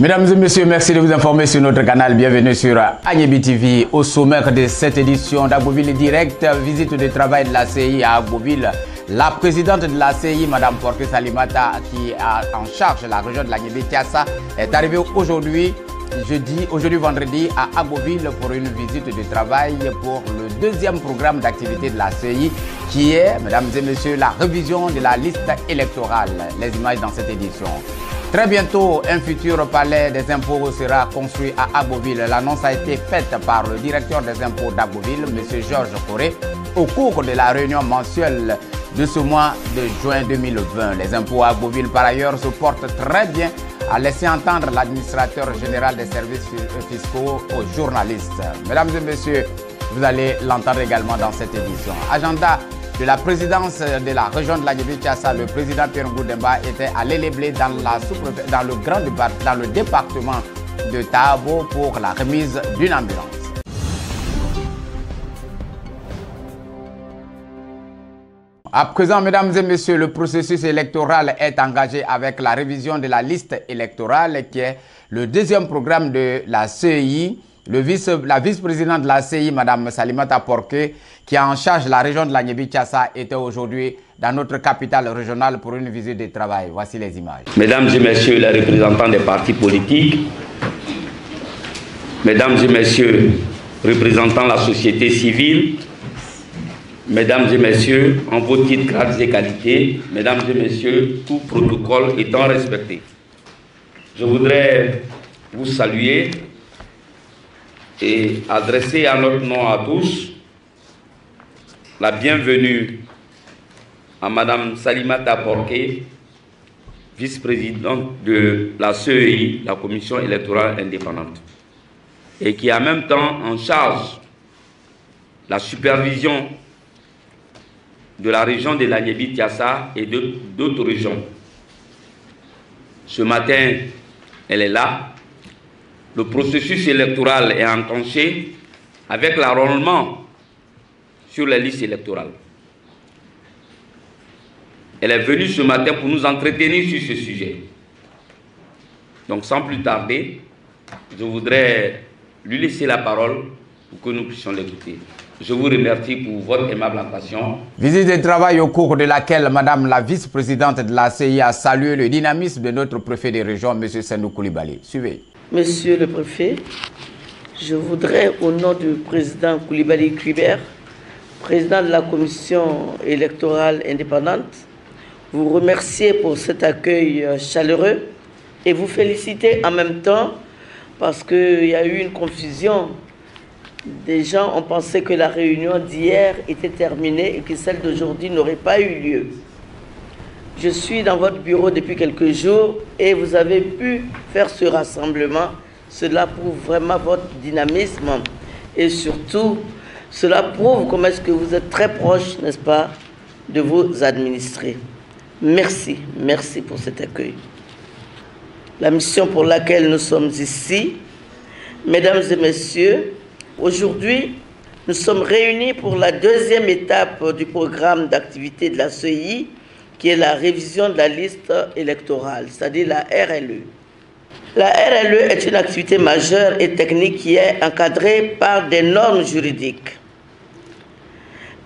Mesdames et messieurs, merci de vous informer sur notre canal. Bienvenue sur Agbobil TV. Au sommaire de cette édition d'Agbobil Direct, visite de travail de la CI à Agbobil. La présidente de la CI, Mme Porté Salimata, qui a en charge la région de la Guinée-Kiassa, est arrivée aujourd'hui vendredi à Agbobil pour une visite de travail pour le deuxième programme d'activité de la CI qui est, mesdames et messieurs, la révision de la liste électorale. Les images dans cette édition. Très bientôt, un futur palais des impôts sera construit à Agbobil. L'annonce a été faite par le directeur des impôts d'Agbobil, M. Georges Coré, au cours de la réunion mensuelle de ce mois de juin 2020. Les impôts à Agbobil, par ailleurs, se portent très bien, a laissé entendre l'administrateur général des services fiscaux aux journalistes. Mesdames et messieurs, vous allez l'entendre également dans cette édition. Agenda de la présidence de la région de la Guinée-Kiassa, le président Pierre Ngoudemba était à l'Éléblé dans le département de Tabo pour la remise d'une ambulance. À présent, mesdames et messieurs, le processus électoral est engagé avec la révision de la liste électorale qui est le deuxième programme de la CEI. La vice-présidente de la CEI, Mme Salimata Porté, qui est en charge de la région de la Guinée-Kiassa, était aujourd'hui dans notre capitale régionale pour une visite de travail. Voici les images. Mesdames et messieurs les représentants des partis politiques, mesdames et messieurs représentant la société civile, mesdames et messieurs, en vos titres, grades et qualités, mesdames et messieurs, tout protocole étant respecté, je voudrais vous saluer et adresser à notre nom à tous la bienvenue à Mme Salimata Porté, vice-présidente de la CEI, la Commission électorale indépendante, et qui a en même temps en charge la supervision de la région de la Guinée-Kiassa et d'autres régions. Ce matin, elle est là. Le processus électoral est enclenché avec l'enrôlement sur les listes électorales. Elle est venue ce matin pour nous entretenir sur ce sujet. Donc sans plus tarder, je voudrais lui laisser la parole pour que nous puissions l'écouter. Je vous remercie pour votre aimable attention. Visite de travail au cours de laquelle Madame la vice-présidente de la CI a salué le dynamisme de notre préfet de région, M. Sendou Koulibaly. Suivez. Monsieur le préfet, je voudrais, au nom du président Koulibaly Kribert, président de la commission électorale indépendante, vous remercier pour cet accueil chaleureux et vous féliciter en même temps parce qu'il y a eu une confusion. Des gens ont pensé que la réunion d'hier était terminée et que celle d'aujourd'hui n'aurait pas eu lieu. Je suis dans votre bureau depuis quelques jours et vous avez pu faire ce rassemblement. Cela prouve vraiment votre dynamisme et surtout, cela prouve comment est-ce que vous êtes très proche, n'est-ce pas, de vos administrés. Merci, merci pour cet accueil. La mission pour laquelle nous sommes ici, mesdames et messieurs, aujourd'hui, nous sommes réunis pour la deuxième étape du programme d'activité de la CEI, qui est la révision de la liste électorale, c'est-à-dire la RLE. La RLE est une activité majeure et technique qui est encadrée par des normes juridiques.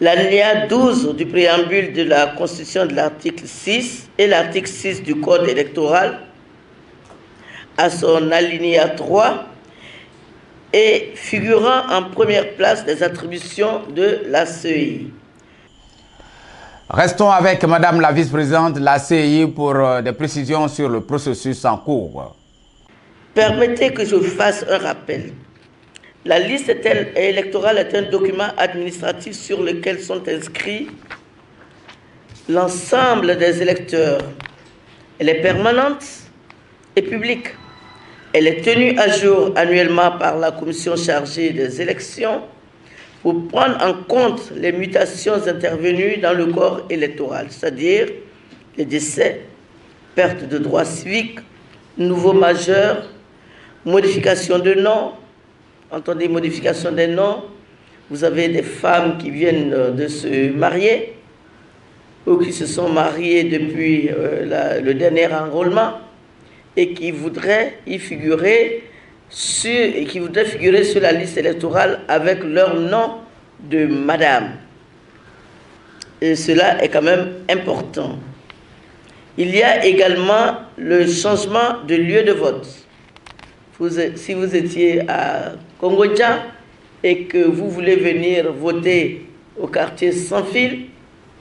L'alinéa 12 du préambule de la Constitution de l'article 6 et l'article 6 du Code électoral, à son alinéa 3, et figurant en première place des attributions de la CEI. Restons avec Madame la vice-présidente de la CEI pour des précisions sur le processus en cours. Permettez que je fasse un rappel. La liste électorale est un document administratif sur lequel sont inscrits l'ensemble des électeurs. Elle est permanente et publique. Elle est tenue à jour annuellement par la commission chargée des élections pour prendre en compte les mutations intervenues dans le corps électoral, c'est-à-dire les décès, perte de droits civiques, nouveaux majeurs, modification de nom. Entendez, modification des noms. Vous avez des femmes qui viennent de se marier ou qui se sont mariées depuis le dernier enrôlement. et qui voudraient figurer sur la liste électorale avec leur nom de madame. Et cela est quand même important. Il y a également le changement de lieu de vote. Si vous étiez à Kongodja et que vous voulez venir voter au quartier Sans Fil,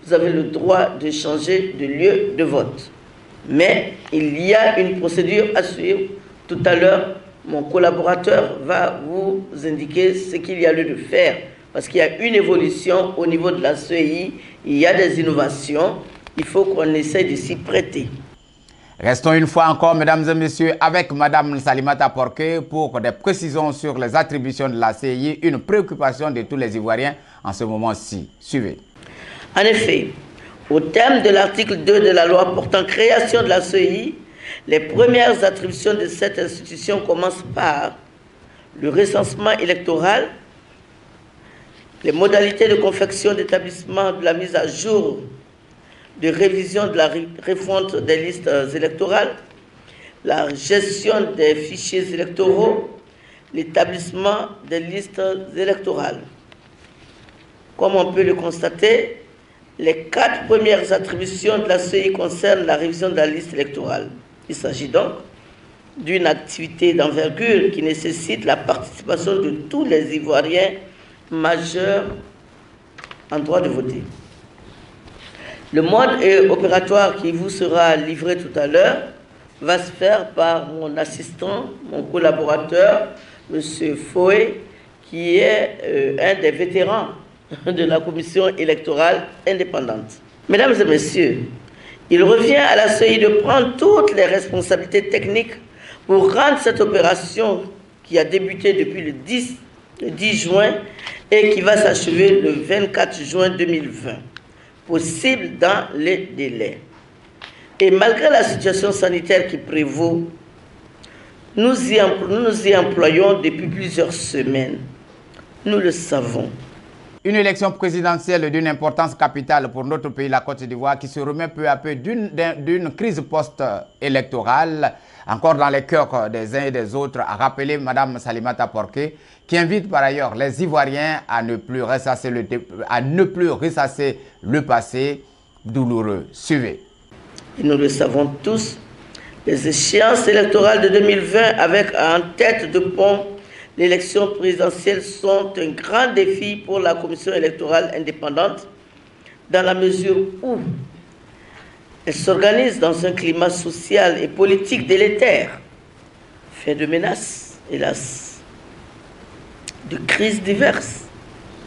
vous avez le droit de changer de lieu de vote. Mais il y a une procédure à suivre. Tout à l'heure, mon collaborateur va vous indiquer ce qu'il y a lieu de faire. Parce qu'il y a une évolution au niveau de la CEI, il y a des innovations, il faut qu'on essaie de s'y prêter. Restons une fois encore, mesdames et messieurs, avec Madame Salimata Porqué pour des précisions sur les attributions de la CEI, une préoccupation de tous les Ivoiriens en ce moment-ci. Suivez. En effet, au terme de l'article 2 de la loi portant création de la CEI, les premières attributions de cette institution commencent par le recensement électoral, les modalités de confection d'établissement de la mise à jour, de révision de la refonte des listes électorales, la gestion des fichiers électoraux, l'établissement des listes électorales. Comme on peut le constater, les 4 premières attributions de la CEI concernent la révision de la liste électorale. Il s'agit donc d'une activité d'envergure qui nécessite la participation de tous les Ivoiriens majeurs en droit de voter. Le mode opératoire qui vous sera livré tout à l'heure va se faire par mon assistant, mon collaborateur, M. Foé, qui est un des vétérans de la commission électorale indépendante. Mesdames et messieurs, il revient à la CEI de prendre toutes les responsabilités techniques pour rendre cette opération qui a débuté depuis le 10 juin et qui va s'achever le 24 juin 2020, possible dans les délais. Et malgré la situation sanitaire qui prévaut, nous nous y employons depuis plusieurs semaines. Nous le savons. Une élection présidentielle d'une importance capitale pour notre pays, la Côte d'Ivoire, qui se remet peu à peu d'une crise post-électorale, encore dans les cœurs des uns et des autres, a rappelé Mme Salimata Porqué, qui invite par ailleurs les Ivoiriens à ne plus ressasser le passé douloureux. Suivez. Et nous le savons tous, les échéances électorales de 2020 avec en tête de pont l'élection présidentielle sont un grand défi pour la commission électorale indépendante dans la mesure où elle s'organise dans un climat social et politique délétère, fait de menaces, hélas, de crises diverses.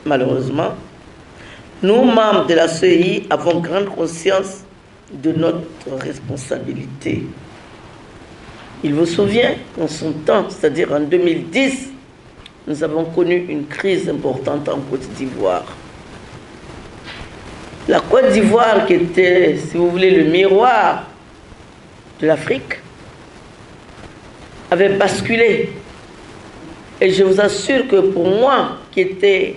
Malheureusement, nous, membres de la CEI, avons grande conscience de notre responsabilité. Il vous souvient qu'en son temps, c'est-à-dire en 2010, nous avons connu une crise importante en Côte d'Ivoire. La Côte d'Ivoire, qui était, si vous voulez, le miroir de l'Afrique, avait basculé. Et je vous assure que pour moi, qui était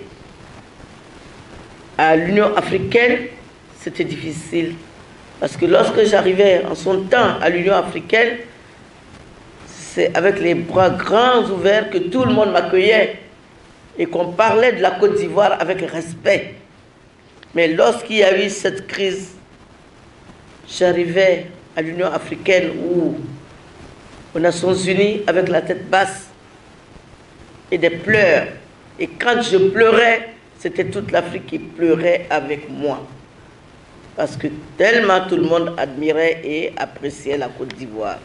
à l'Union africaine, c'était difficile. Parce que lorsque j'arrivais en son temps à l'Union africaine, c'est avec les bras grands ouverts que tout le monde m'accueillait et qu'on parlait de la Côte d'Ivoire avec respect. Mais lorsqu'il y a eu cette crise, j'arrivais à l'Union africaine ou aux Nations Unies avec la tête basse et des pleurs. Et quand je pleurais, c'était toute l'Afrique qui pleurait avec moi. Parce que tellement tout le monde admirait et appréciait la Côte d'Ivoire.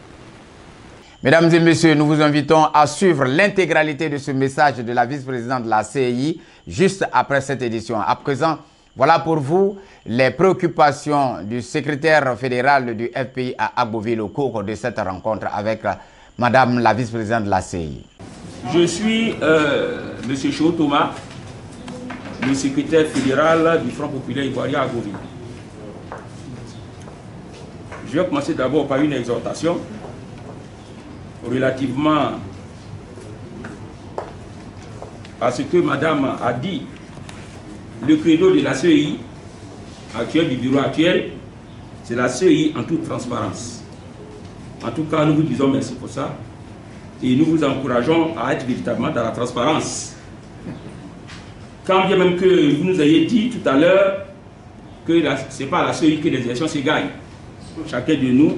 Mesdames et messieurs, nous vous invitons à suivre l'intégralité de ce message de la vice-présidente de la CEI juste après cette édition. À présent, voilà pour vous les préoccupations du secrétaire fédéral du FPI à Agboville au cours de cette rencontre avec Madame la vice-présidente de la CEI. Je suis M. Chou Thomas, le secrétaire fédéral du Front populaire ivoirien à Agboville. Je vais commencer d'abord par une exhortation relativement à ce que Madame a dit. Le credo de la CEI actuelle, du bureau actuel, c'est la CEI en toute transparence. En tout cas, nous vous disons merci pour ça. Et nous vous encourageons à être véritablement dans la transparence. Quand bien même que vous nous ayez dit tout à l'heure que ce n'est pas à la CEI que les élections se gagnent. Chacun de nous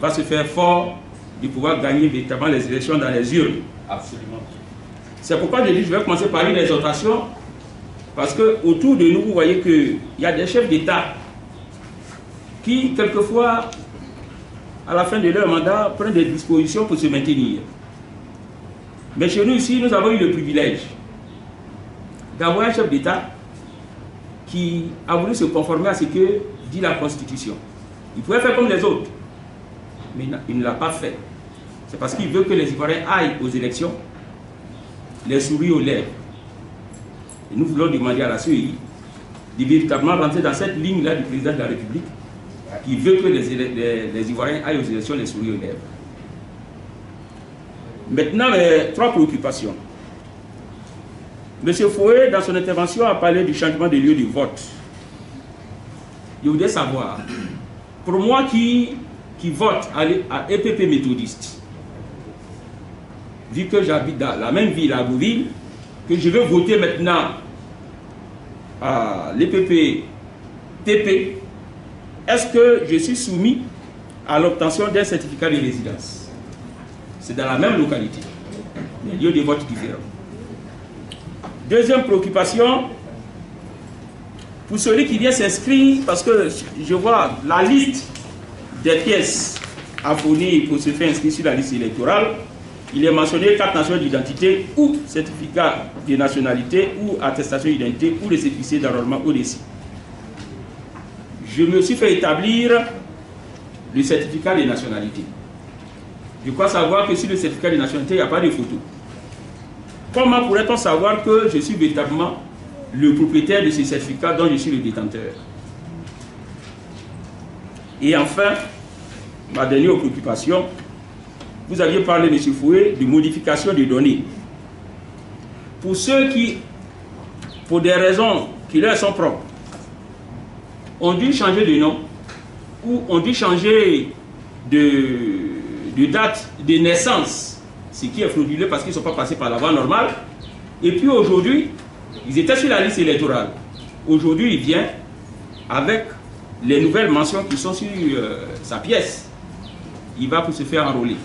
va se faire fort de pouvoir gagner véritablement les élections dans les urnes. Absolument. C'est pourquoi je dis, je vais commencer par une exhortation, parce que autour de nous, vous voyez qu'il y a des chefs d'État qui, quelquefois, à la fin de leur mandat, prennent des dispositions pour se maintenir. Mais chez nous ici, nous avons eu le privilège d'avoir un chef d'État qui a voulu se conformer à ce que dit la Constitution. Il pouvait faire comme les autres, mais il ne l'a pas fait. C'est parce qu'il veut que les Ivoiriens aillent aux élections, les sourires aux lèvres. Et nous voulons demander à la CEI de véritablement rentrer dans cette ligne-là du président de la République qui veut que les Ivoiriens aillent aux élections, les sourires aux lèvres. Maintenant, les trois préoccupations. M. Foué, dans son intervention, a parlé du changement de lieu de vote. Je voudrais savoir, pour moi qui vote à EPP méthodiste, vu que j'habite dans la même ville, à Agboville, que je veux voter maintenant à l'EPP TP, est-ce que je suis soumis à l'obtention d'un certificat de résidence? C'est dans la même localité, mais lieu de vote différents. Deuxième préoccupation, pour celui qui vient s'inscrire, parce que je vois la liste des pièces à fournir pour se faire inscrire sur la liste électorale, il est mentionné carte nationale d'identité ou certificat de nationalité ou attestation d'identité ou récépissé d'enrôlement ODC. Je me suis fait établir le certificat de nationalité. Je crois savoir que sur le certificat de nationalité, il n'y a pas de photo. Comment pourrait-on savoir que je suis véritablement le propriétaire de ce certificat dont je suis le détenteur? Et enfin, ma dernière préoccupation, vous aviez parlé, M. Foué, de modification des données. Pour ceux qui, pour des raisons qui leur sont propres, ont dû changer de nom ou ont dû changer de date de naissance, ce qui est frauduleux parce qu'ils ne sont pas passés par la voie normale. Et puis aujourd'hui, ils étaient sur la liste électorale. Aujourd'hui, il vient avec les nouvelles mentions qui sont sur sa pièce. Il va pour se faire enrôler.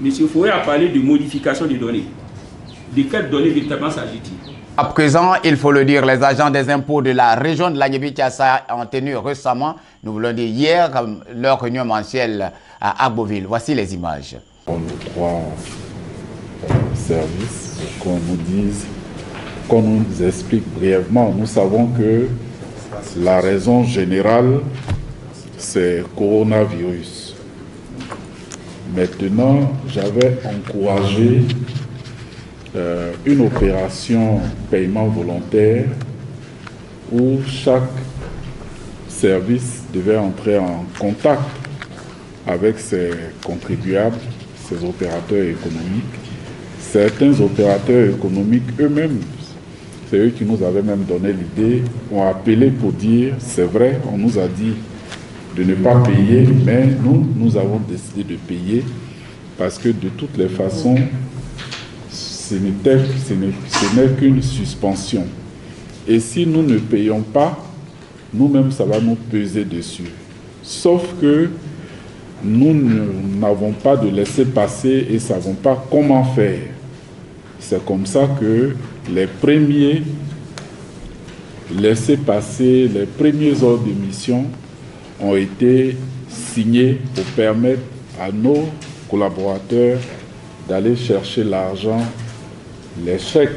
M. Foué a parlé de modification des données. De quelles données véritablement s'agit-il? À présent, il faut le dire, les agents des impôts de la région de l'Agnébi-Tiassa ont tenu récemment, nous voulons dire hier, leur réunion mensuelle à Agboville. Voici les images. On nous trois services, qu'on nous dise, qu'on nous explique brièvement. Nous savons que la raison générale, c'est coronavirus. Maintenant, j'avais encouragé une opération paiement volontaire où chaque service devait entrer en contact avec ses contribuables, ses opérateurs économiques. Certains opérateurs économiques eux-mêmes, c'est eux qui nous avaient même donné l'idée, ont appelé pour dire, c'est vrai, on nous a dit de ne pas payer, mais nous avons décidé de payer parce que de toutes les façons, ce n'est qu'une suspension. Et si nous ne payons pas, nous-mêmes, ça va nous peser dessus. Sauf que nous n'avons pas de laisser-passer et ne savons pas comment faire. C'est comme ça que les premiers laissez-passer, les premiers ordres de mission ont été signés pour permettre à nos collaborateurs d'aller chercher l'argent, les chèques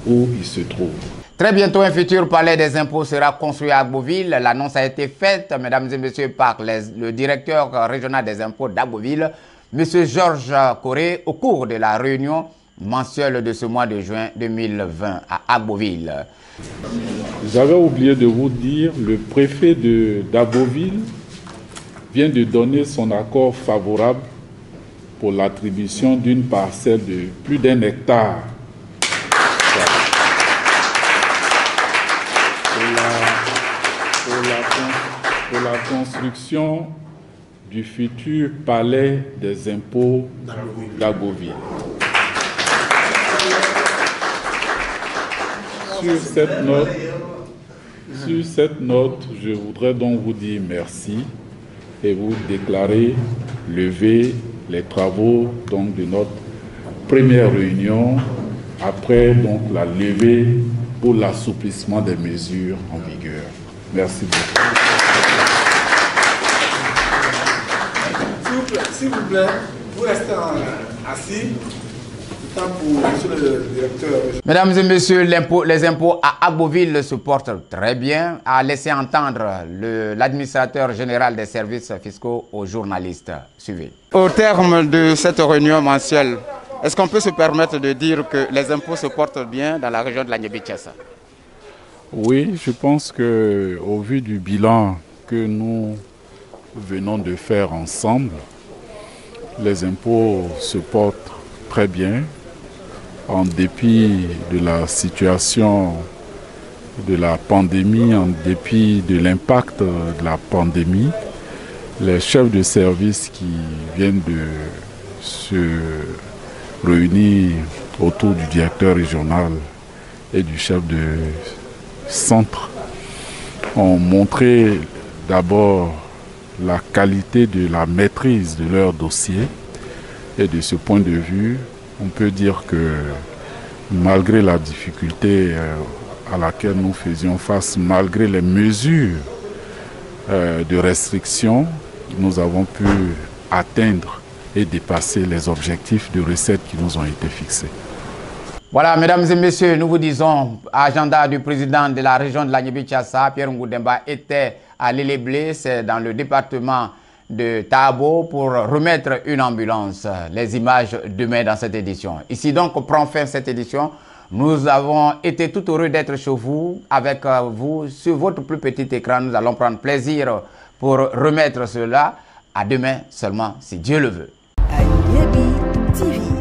où ils se trouvent. Très bientôt, un futur palais des impôts sera construit à Agboville. L'annonce a été faite, mesdames et messieurs, par le directeur régional des impôts d'Agboville, M. Georges Coré, au cours de la réunion mensuelle de ce mois de juin 2020 à Agboville. J'avais oublié de vous dire, le préfet d'Agboville vient de donner son accord favorable pour l'attribution d'une parcelle de plus d'1 hectare pour la construction du futur palais des impôts d'Agoville. Sur cette note, je voudrais donc vous dire merci et vous déclarer lever les travaux donc, de notre première réunion après donc, la levée pour l'assouplissement des mesures en vigueur. Merci beaucoup. S'il vous plaît, vous restez assis. Mesdames et messieurs, les impôts à Agboville se portent très bien, a laissé entendre l'administrateur général des services fiscaux aux journalistes. Suivez. Au terme de cette réunion mensuelle, est-ce qu'on peut se permettre de dire que les impôts se portent bien dans la région de l'Agniébi-Thiès? Oui, je pense qu'au vu du bilan que nous venons de faire ensemble, les impôts se portent très bien. En dépit de la situation de la pandémie, en dépit de l'impact de la pandémie, les chefs de service qui viennent de se réunir autour du directeur régional et du chef de centre ont montré d'abord la qualité de la maîtrise de leur dossier. Et de ce point de vue, on peut dire que malgré la difficulté à laquelle nous faisions face, malgré les mesures de restriction, nous avons pu atteindre et dépasser les objectifs de recettes qui nous ont été fixés. Voilà, mesdames et messieurs, nous vous disons, agenda du président de la région de l'Agniébi-Thiès, Pierre Ngoudemba, était à Lélé-Blé, c'est dans le département de Tabo, pour remettre une ambulance. Les images demain dans cette édition. Ici donc prend fin cette édition. Nous avons été tout heureux d'être chez vous, avec vous, sur votre plus petit écran. Nous allons prendre plaisir pour remettre cela. À demain seulement, si Dieu le veut. Agniébi TV.